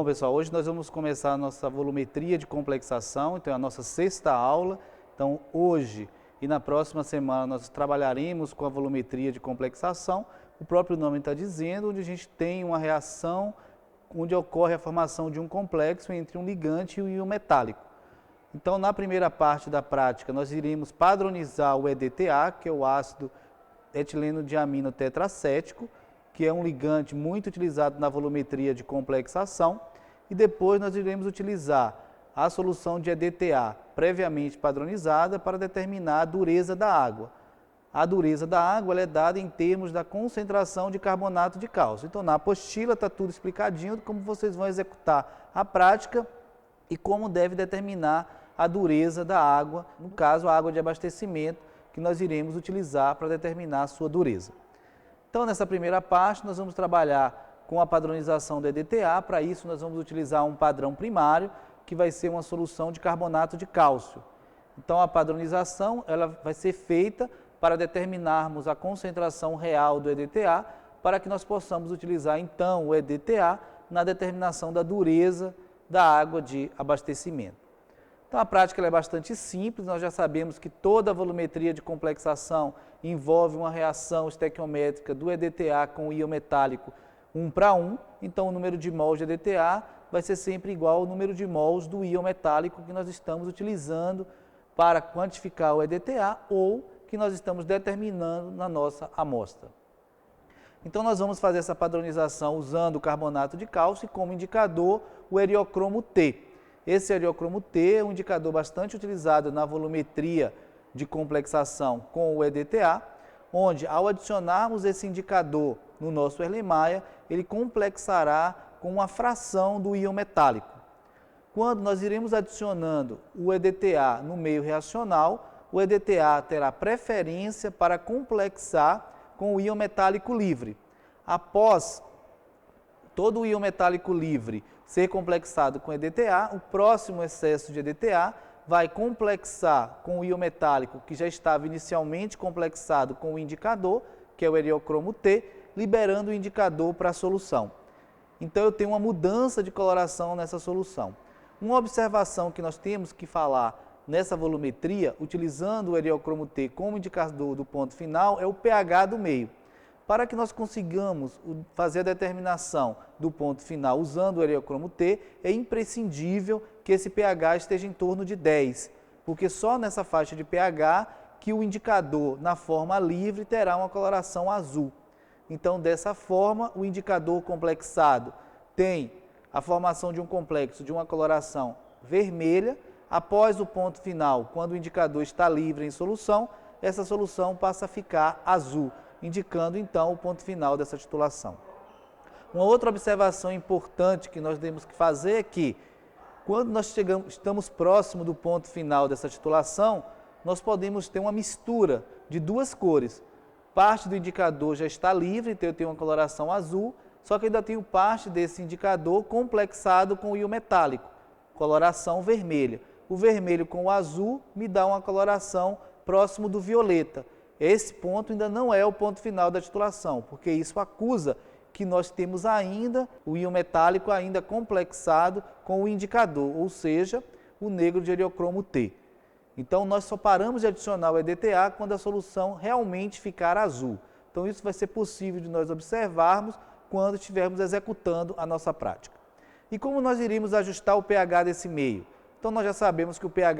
pessoal, hoje nós vamos começar a nossa volumetria de complexação, então é a nossa sexta aula. Então hoje e na próxima semana nós trabalharemos com a volumetria de complexação. O próprio nome está dizendo, onde a gente tem uma reação, onde ocorre a formação de um complexo entre um ligante e um íon metálico. Então na primeira parte da prática nós iremos padronizar o EDTA, que é o ácido etileno diamino tetracético, que é um ligante muito utilizado na volumetria de complexação, e depois nós iremos utilizar a solução de EDTA previamente padronizada para determinar a dureza da água. A dureza da água ela é dada em termos da concentração de carbonato de cálcio. Então na apostila está tudo explicadinho como vocês vão executar a prática e como deve determinar a dureza da água, no caso a água de abastecimento, que nós iremos utilizar para determinar a sua dureza. Então, nessa primeira parte, nós vamos trabalhar com a padronização do EDTA. Para isso, nós vamos utilizar um padrão primário, que vai ser uma solução de carbonato de cálcio. Então, a padronização ela vai ser feita para determinarmos a concentração real do EDTA, para que nós possamos utilizar, então, o EDTA na determinação da dureza da água de abastecimento. Então, a prática é bastante simples, nós já sabemos que toda a volumetria de complexação envolve uma reação estequiométrica do EDTA com o íon metálico 1 para 1, então o número de mols de EDTA vai ser sempre igual ao número de mols do íon metálico que nós estamos utilizando para quantificar o EDTA ou que nós estamos determinando na nossa amostra. Então nós vamos fazer essa padronização usando o carbonato de cálcio e como indicador o heliocromo T. Esse heliocromo T é um indicador bastante utilizado na volumetria de complexação com o EDTA, onde ao adicionarmos esse indicador no nosso Erlenmeyer, ele complexará com uma fração do íon metálico. Quando nós iremos adicionando o EDTA no meio reacional, o EDTA terá preferência para complexar com o íon metálico livre. Após todo o íon metálico livre ser complexado com EDTA, o próximo excesso de EDTA vai complexar com o íon metálico que já estava inicialmente complexado com o indicador, que é o heliocromo T, liberando o indicador para a solução. Então eu tenho uma mudança de coloração nessa solução. Uma observação que nós temos que falar nessa volumetria, utilizando o heliocromo T como indicador do ponto final, é o pH do meio. Para que nós consigamos fazer a determinação do ponto final usando o heliocromo T, é imprescindível que esse pH esteja em torno de 10, porque só nessa faixa de pH que o indicador na forma livre terá uma coloração azul. Então, dessa forma, o indicador complexado tem a formação de um complexo de uma coloração vermelha. Após o ponto final, quando o indicador está livre em solução, essa solução passa a ficar azul, indicando então o ponto final dessa titulação. Uma outra observação importante que nós temos que fazer é que, quando nós estamos próximo do ponto final dessa titulação, nós podemos ter uma mistura de duas cores. Parte do indicador já está livre, então eu tenho uma coloração azul, só que ainda tenho parte desse indicador complexado com o íon metálico, coloração vermelha. O vermelho com o azul me dá uma coloração próximo do violeta. Esse ponto ainda não é o ponto final da titulação, porque isso acusa que nós temos ainda o íon metálico ainda complexado com o indicador, ou seja, o negro de heliocromo T. Então nós só paramos de adicionar o EDTA quando a solução realmente ficar azul. Então isso vai ser possível de nós observarmos quando estivermos executando a nossa prática. E como nós iríamos ajustar o pH desse meio? Então nós já sabemos que o pH